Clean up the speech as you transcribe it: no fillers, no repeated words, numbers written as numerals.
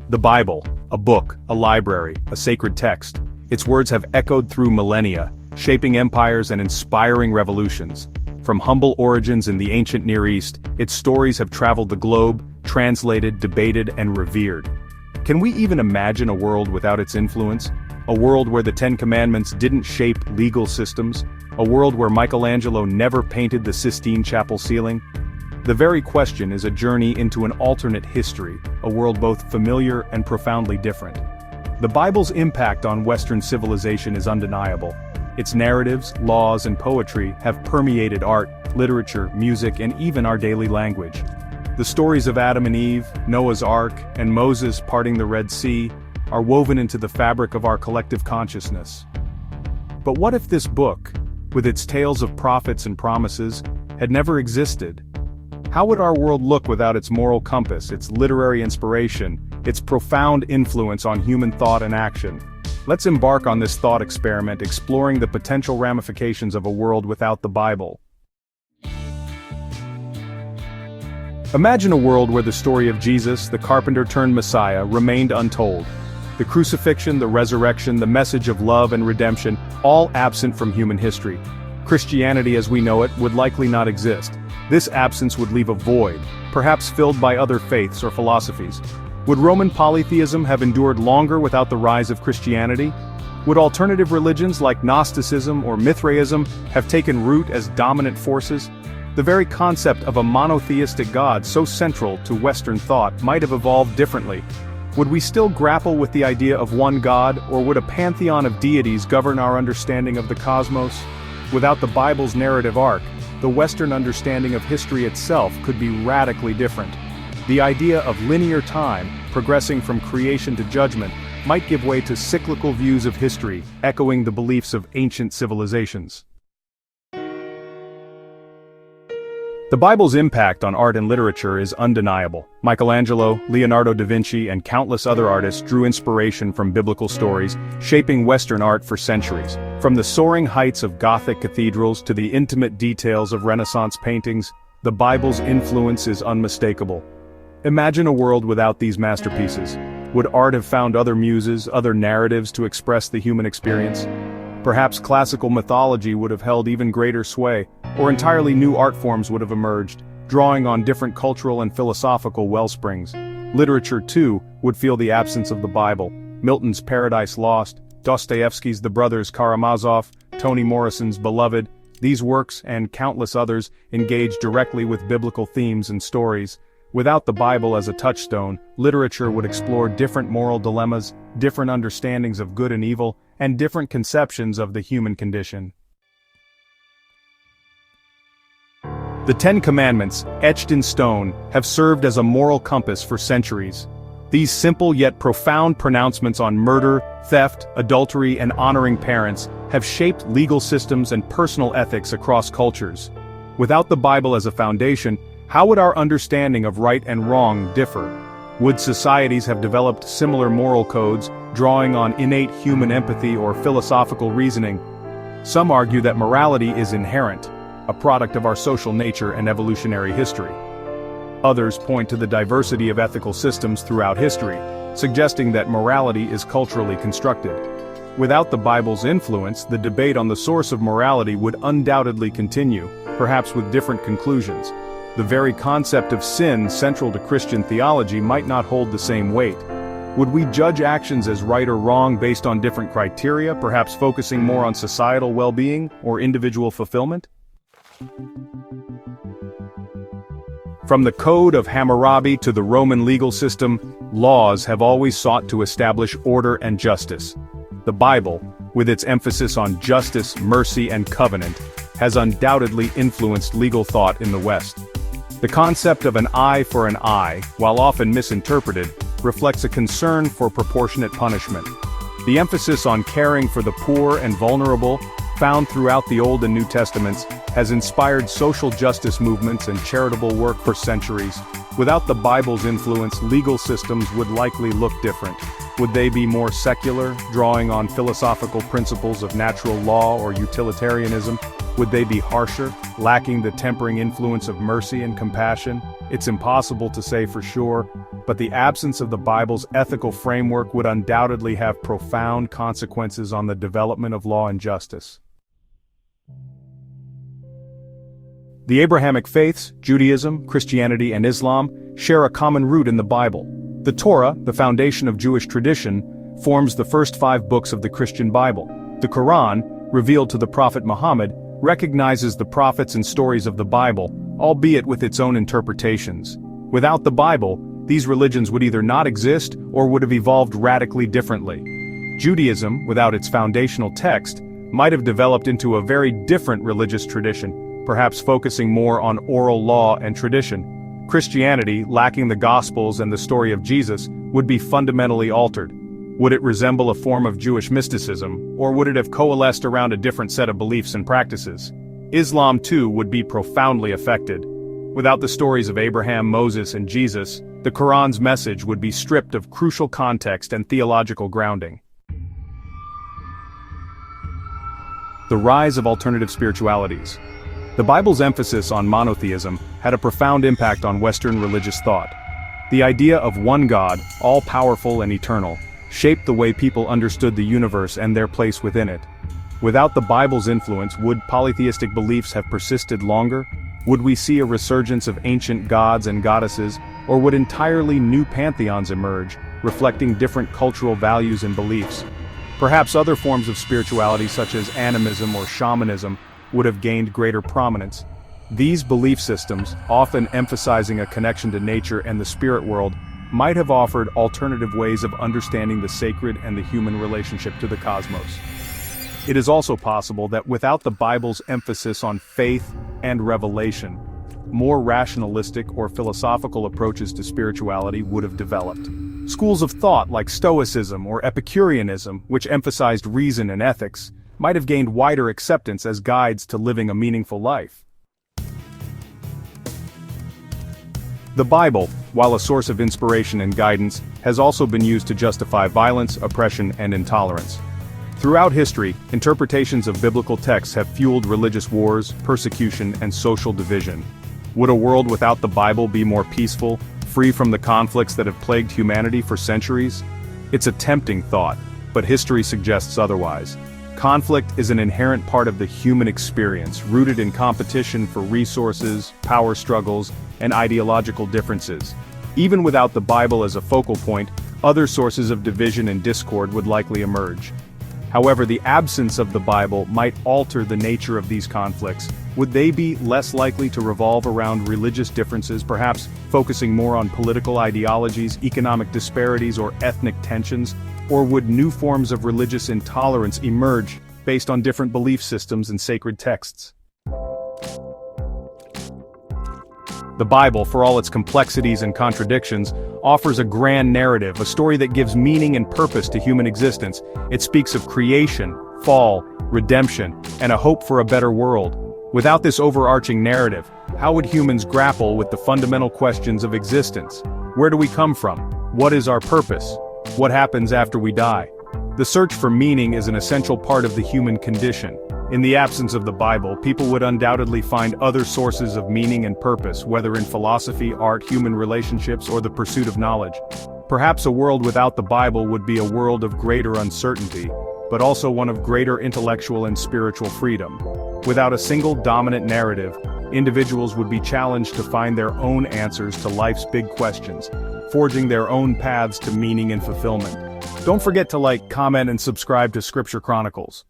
The Bible, a book, a library, a sacred text. Its words have echoed through millennia, shaping empires and inspiring revolutions. From humble origins in the ancient Near East, its stories have traveled the globe, translated, debated, and revered. Can we even imagine a world without its influence? A world where the Ten Commandments didn't shape legal systems? A world where Michelangelo never painted the Sistine Chapel ceiling? The very question is a journey into an alternate history, a world both familiar and profoundly different. The Bible's impact on Western civilization is undeniable. Its narratives, laws, and poetry have permeated art, literature, music, and even our daily language. The stories of Adam and Eve, Noah's Ark, and Moses parting the Red Sea are woven into the fabric of our collective consciousness. But what if this book, with its tales of prophets and promises, had never existed? How would our world look without its moral compass, its literary inspiration, its profound influence on human thought and action? Let's embark on this thought experiment, exploring the potential ramifications of a world without the Bible. Imagine a world where the story of Jesus, the carpenter-turned-Messiah, remained untold. The crucifixion, the resurrection, the message of love and redemption, all absent from human history. Christianity as we know it would likely not exist. This absence would leave a void, perhaps filled by other faiths or philosophies. Would Roman polytheism have endured longer without the rise of Christianity? Would alternative religions like Gnosticism or Mithraism have taken root as dominant forces? The very concept of a monotheistic God so central to Western thought might have evolved differently. Would we still grapple with the idea of one God, or would a pantheon of deities govern our understanding of the cosmos? Without the Bible's narrative arc, the Western understanding of history itself could be radically different. The idea of linear time, progressing from creation to judgment, might give way to cyclical views of history, echoing the beliefs of ancient civilizations. The Bible's impact on art and literature is undeniable. Michelangelo, Leonardo da Vinci, and countless other artists drew inspiration from biblical stories, shaping Western art for centuries. From the soaring heights of Gothic cathedrals to the intimate details of Renaissance paintings, the Bible's influence is unmistakable. Imagine a world without these masterpieces. Would art have found other muses, other narratives to express the human experience? Perhaps classical mythology would have held even greater sway, or entirely new art forms would have emerged, drawing on different cultural and philosophical wellsprings. Literature, too, would feel the absence of the Bible. Milton's Paradise Lost, Dostoevsky's The Brothers Karamazov, Toni Morrison's Beloved, these works, and countless others, engage directly with biblical themes and stories. Without the Bible as a touchstone, literature would explore different moral dilemmas, different understandings of good and evil, and different conceptions of the human condition. The Ten Commandments, etched in stone, have served as a moral compass for centuries. These simple yet profound pronouncements on murder, theft, adultery, and honoring parents have shaped legal systems and personal ethics across cultures. Without the Bible as a foundation, how would our understanding of right and wrong differ? Would societies have developed similar moral codes, drawing on innate human empathy or philosophical reasoning? Some argue that morality is inherent, a product of our social nature and evolutionary history. Others point to the diversity of ethical systems throughout history, suggesting that morality is culturally constructed. Without the Bible's influence, the debate on the source of morality would undoubtedly continue, perhaps with different conclusions. The very concept of sin central to Christian theology might not hold the same weight. Would we judge actions as right or wrong based on different criteria, perhaps focusing more on societal well-being or individual fulfillment? From the Code of Hammurabi to the Roman legal system, laws have always sought to establish order and justice. The Bible, with its emphasis on justice, mercy, and covenant, has undoubtedly influenced legal thought in the West. The concept of an eye for an eye, while often misinterpreted, reflects a concern for proportionate punishment. The emphasis on caring for the poor and vulnerable, found throughout the Old and New Testaments, has inspired social justice movements and charitable work for centuries. Without the Bible's influence, legal systems would likely look different. Would they be more secular, drawing on philosophical principles of natural law or utilitarianism? Would they be harsher, lacking the tempering influence of mercy and compassion? It's impossible to say for sure, but the absence of the Bible's ethical framework would undoubtedly have profound consequences on the development of law and justice. The Abrahamic faiths, Judaism, Christianity, and Islam, share a common root in the Bible. The Torah, the foundation of Jewish tradition, forms the first 5 books of the Christian Bible. The Quran, revealed to the Prophet Muhammad, recognizes the prophets and stories of the Bible, albeit with its own interpretations. Without the Bible, these religions would either not exist or would have evolved radically differently. Judaism, without its foundational text, might have developed into a very different religious tradition, perhaps focusing more on oral law and tradition. Christianity, lacking the Gospels and the story of Jesus, would be fundamentally altered. Would it resemble a form of Jewish mysticism, or would it have coalesced around a different set of beliefs and practices? Islam, too, would be profoundly affected. Without the stories of Abraham, Moses, and Jesus, the Quran's message would be stripped of crucial context and theological grounding. The rise of alternative spiritualities. The Bible's emphasis on monotheism had a profound impact on Western religious thought. The idea of one God, all-powerful and eternal, shaped the way people understood the universe and their place within it. Without the Bible's influence, would polytheistic beliefs have persisted longer? Would we see a resurgence of ancient gods and goddesses, or would entirely new pantheons emerge, reflecting different cultural values and beliefs? Perhaps other forms of spirituality such as animism or shamanism would have gained greater prominence. These belief systems, often emphasizing a connection to nature and the spirit world, might have offered alternative ways of understanding the sacred and the human relationship to the cosmos. It is also possible that without the Bible's emphasis on faith and revelation, more rationalistic or philosophical approaches to spirituality would have developed. Schools of thought like Stoicism or Epicureanism, which emphasized reason and ethics, might have gained wider acceptance as guides to living a meaningful life. The Bible, while a source of inspiration and guidance, has also been used to justify violence, oppression, and intolerance. Throughout history, interpretations of biblical texts have fueled religious wars, persecution, and social division. Would a world without the Bible be more peaceful, free from the conflicts that have plagued humanity for centuries? It's a tempting thought, but history suggests otherwise. Conflict is an inherent part of the human experience, rooted in competition for resources, power struggles, and ideological differences. Even without the Bible as a focal point, other sources of division and discord would likely emerge. However, the absence of the Bible might alter the nature of these conflicts. Would they be less likely to revolve around religious differences, perhaps focusing more on political ideologies, economic disparities, or ethnic tensions? Or would new forms of religious intolerance emerge based on different belief systems and sacred texts? The Bible, for all its complexities and contradictions, offers a grand narrative, a story that gives meaning and purpose to human existence. It speaks of creation, fall, redemption, and a hope for a better world. Without this overarching narrative, how would humans grapple with the fundamental questions of existence? Where do we come from? What is our purpose? What happens after we die? The search for meaning is an essential part of the human condition. In the absence of the Bible, people would undoubtedly find other sources of meaning and purpose, whether in philosophy, art, human relationships, or the pursuit of knowledge. Perhaps a world without the Bible would be a world of greater uncertainty, but also one of greater intellectual and spiritual freedom. Without a single dominant narrative, individuals would be challenged to find their own answers to life's big questions, forging their own paths to meaning and fulfillment. Don't forget to like, comment, and subscribe to Scripture Chronicles.